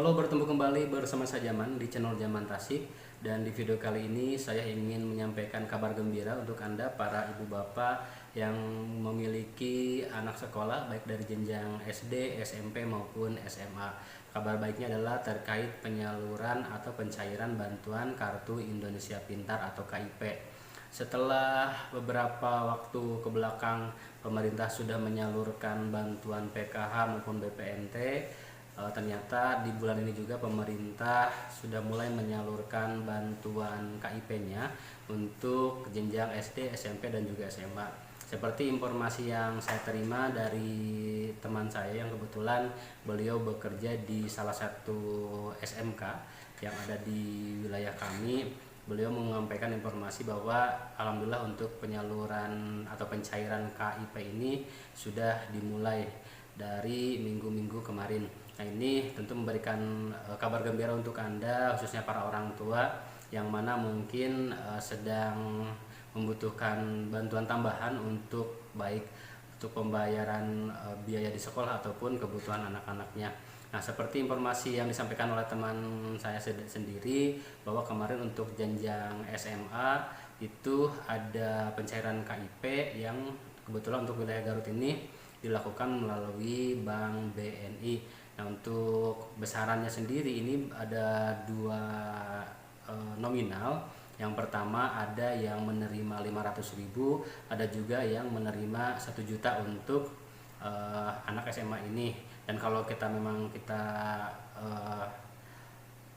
Halo, bertemu kembali bersama saya Jaman di channel Jaman Tasik. Dan di video kali ini saya ingin menyampaikan kabar gembira untuk Anda para ibu bapak yang memiliki anak sekolah baik dari jenjang SD, SMP maupun SMA. Kabar baiknya adalah terkait penyaluran atau pencairan bantuan Kartu Indonesia Pintar atau KIP. Setelah beberapa waktu ke belakang pemerintah sudah menyalurkan bantuan PKH maupun BPNT, ternyata di bulan ini juga pemerintah sudah mulai menyalurkan bantuan KIP-nya untuk jenjang SD, SMP, dan juga SMA. Seperti informasi yang saya terima dari teman saya yang kebetulan beliau bekerja di salah satu SMK yang ada di wilayah kami, beliau menyampaikan informasi bahwa alhamdulillah untuk penyaluran atau pencairan KIP ini sudah dimulai dari minggu-minggu kemarin. Nah, ini tentu memberikan kabar gembira untuk Anda, khususnya para orang tua yang mana mungkin sedang membutuhkan bantuan tambahan untuk baik untuk pembayaran biaya di sekolah ataupun kebutuhan anak-anaknya. Nah, seperti informasi yang disampaikan oleh teman saya sendiri bahwa kemarin untuk jenjang SMA itu ada pencairan KIP yang kebetulan untuk wilayah Garut ini dilakukan melalui Bank BNI. Nah, untuk besarannya sendiri ini ada dua nominal. Yang pertama ada yang menerima 500.000, ada juga yang menerima 1 juta untuk anak SMA ini. Dan kalau kita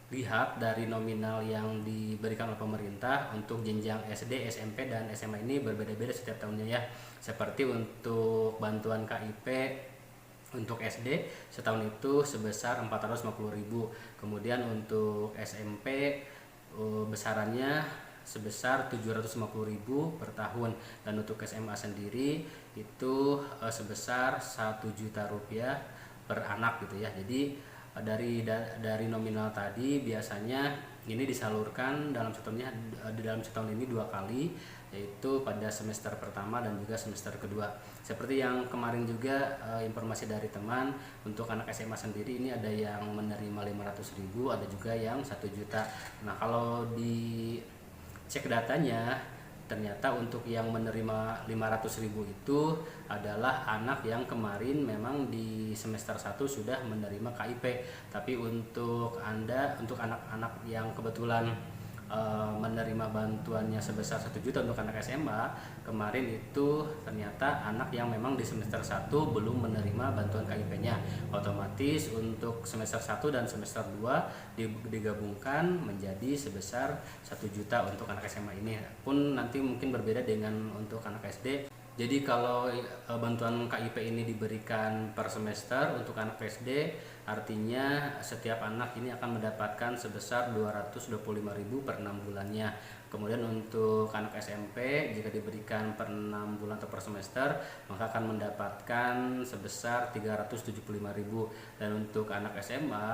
lihat dari nominal yang diberikan oleh pemerintah untuk jenjang SD, SMP, dan SMA ini berbeda-beda setiap tahunnya ya. Seperti untuk bantuan KIP untuk SD setahun itu sebesar 450.000. Kemudian untuk SMP besarannya sebesar 750.000 per tahun, dan untuk SMA sendiri itu sebesar 1 juta rupiah per anak gitu ya. Jadi dari nominal tadi biasanya ini disalurkan dalam setahun ini 2 kali, yaitu pada semester pertama dan juga semester kedua. Seperti yang kemarin juga informasi dari teman, untuk anak SMA sendiri ini ada yang menerima 500.000, ada juga yang 1 juta. Nah, kalau dicek datanya, ternyata untuk yang menerima 500.000 itu adalah anak yang kemarin memang di semester 1 sudah menerima KIP. Tapi untuk anak-anak yang kebetulan menerima bantuannya sebesar 1 juta untuk anak SMA, kemarin itu ternyata anak yang memang di semester 1 belum menerima bantuan KIP-nya. Otomatis untuk semester 1 dan semester 2 digabungkan menjadi sebesar 1 juta untuk anak SMA ini. Pun nanti mungkin berbeda dengan untuk anak SD. Jadi kalau bantuan KIP ini diberikan per semester untuk anak SD, artinya setiap anak ini akan mendapatkan sebesar 225.000 per 6 bulannya. Kemudian untuk anak SMP jika diberikan per 6 bulan atau per semester, maka akan mendapatkan sebesar 375.000. Dan untuk anak SMA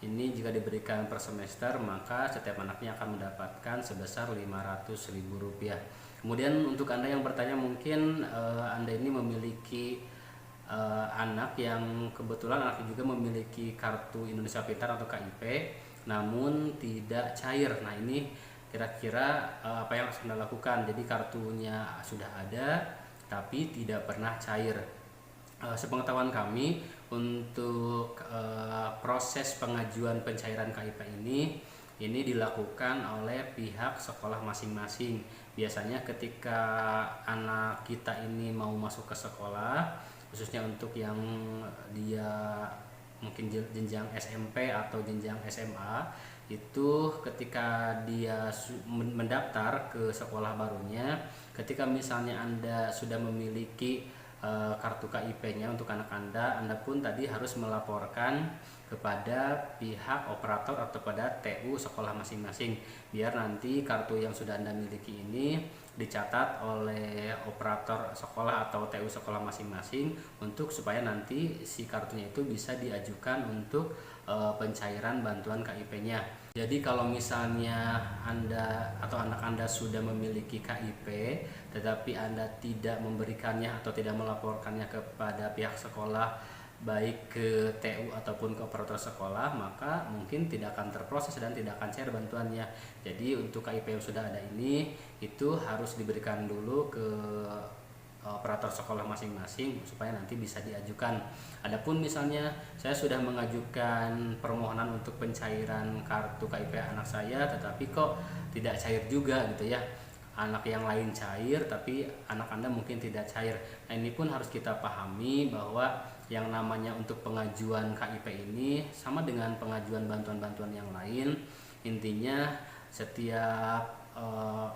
ini jika diberikan per semester, maka setiap anaknya akan mendapatkan sebesar 500.000 rupiah. Kemudian untuk Anda yang bertanya, mungkin Anda ini memiliki anak yang kebetulan anaknya juga memiliki Kartu Indonesia Pintar atau KIP, namun tidak cair. Nah, ini kira-kira apa yang harus Anda lakukan? Jadi kartunya sudah ada tapi tidak pernah cair. Sepengetahuan kami, untuk proses pengajuan pencairan KIP ini dilakukan oleh pihak sekolah masing-masing. Biasanya ketika anak kita ini mau masuk ke sekolah, khususnya untuk yang dia mungkin jenjang SMP atau jenjang SMA, itu ketika dia mendaftar ke sekolah barunya, ketika misalnya Anda sudah memiliki kartu KIP-nya untuk anak Anda pun tadi harus melaporkan kepada pihak operator atau pada TU sekolah masing-masing, biar nanti kartu yang sudah Anda miliki ini dicatat oleh operator sekolah atau TU sekolah masing-masing untuk supaya nanti si kartunya itu bisa diajukan untuk pencairan bantuan KIP-nya. Jadi kalau misalnya Anda atau anak Anda sudah memiliki KIP tetapi Anda tidak memberikannya atau tidak melaporkannya kepada pihak sekolah baik ke TU ataupun ke operator sekolah, maka mungkin tidak akan terproses dan tidak akan cair bantuannya. Jadi untuk KIP yang sudah ada ini itu harus diberikan dulu ke operator sekolah masing-masing supaya nanti bisa diajukan. Adapun misalnya saya sudah mengajukan permohonan untuk pencairan kartu KIP anak saya tetapi kok tidak cair juga gitu ya. Anak yang lain cair tapi anak Anda mungkin tidak cair. Nah, ini pun harus kita pahami bahwa yang namanya untuk pengajuan KIP ini sama dengan pengajuan bantuan-bantuan yang lain. Intinya setiap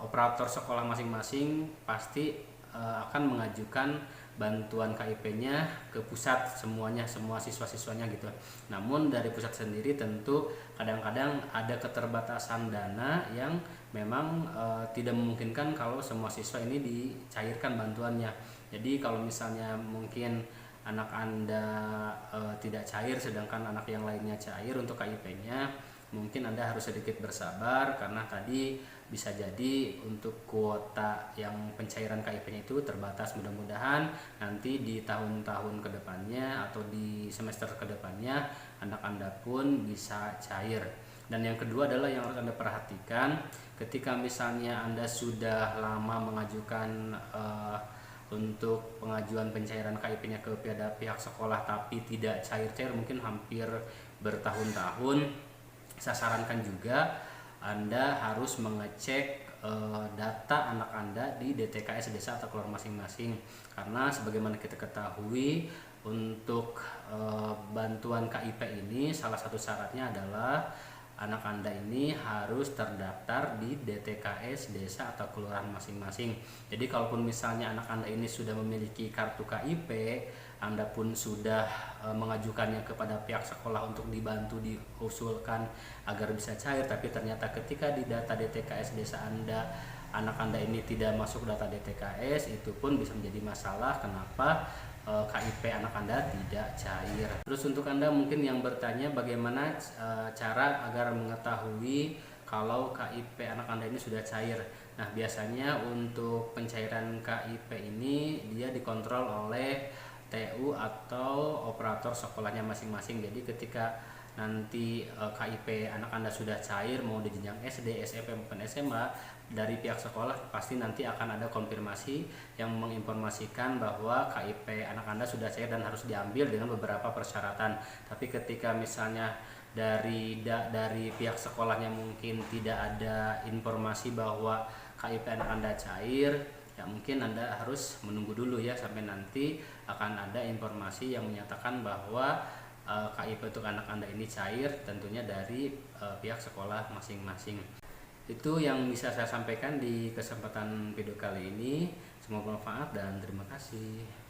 operator sekolah masing-masing pasti akan mengajukan bantuan KIP-nya ke pusat semuanya, semua siswa-siswanya gitu. Namun dari pusat sendiri tentu kadang-kadang ada keterbatasan dana yang memang tidak memungkinkan kalau semua siswa ini dicairkan bantuannya. Jadi kalau misalnya mungkin anak Anda tidak cair sedangkan anak yang lainnya cair untuk KIP-nya, mungkin Anda harus sedikit bersabar karena tadi bisa jadi untuk kuota yang pencairan KIP-nya itu terbatas. Mudah-mudahan nanti di tahun-tahun kedepannya atau di semester kedepannya anak Anda pun bisa cair. Dan yang kedua adalah yang harus Anda perhatikan ketika misalnya Anda sudah lama mengajukan untuk pengajuan pencairan KIP-nya kepada pihak sekolah tapi tidak cair-cair, mungkin hampir bertahun-tahun, saya sarankan juga Anda harus mengecek data anak Anda di DTKS desa atau keluarga masing-masing, karena sebagaimana kita ketahui untuk bantuan KIP ini salah satu syaratnya adalah anak Anda ini harus terdaftar di DTKS desa atau kelurahan masing-masing. Jadi kalaupun misalnya anak Anda ini sudah memiliki kartu KIP, Anda pun sudah mengajukannya kepada pihak sekolah untuk dibantu diusulkan agar bisa cair, tapi ternyata ketika di data DTKS desa Anda, anak Anda ini tidak masuk data DTKS, itu pun bisa menjadi masalah kenapa KIP anak Anda tidak cair. Terus untuk Anda mungkin yang bertanya bagaimana cara agar mengetahui kalau KIP anak Anda ini sudah cair. Nah, biasanya untuk pencairan KIP ini dia dikontrol oleh TU atau operator sekolahnya masing-masing. Jadi ketika nanti KIP anak Anda sudah cair mau di jenjang SD, SMP maupun SMA, dari pihak sekolah pasti nanti akan ada konfirmasi yang menginformasikan bahwa KIP anak Anda sudah cair dan harus diambil dengan beberapa persyaratan. Tapi ketika misalnya dari pihak sekolahnya mungkin tidak ada informasi bahwa KIP anak Anda cair, ya mungkin Anda harus menunggu dulu ya sampai nanti akan ada informasi yang menyatakan bahwa KIP untuk anak Anda ini cair, tentunya dari pihak sekolah masing-masing. Itu yang bisa saya sampaikan di kesempatan video kali ini. Semoga bermanfaat dan terima kasih.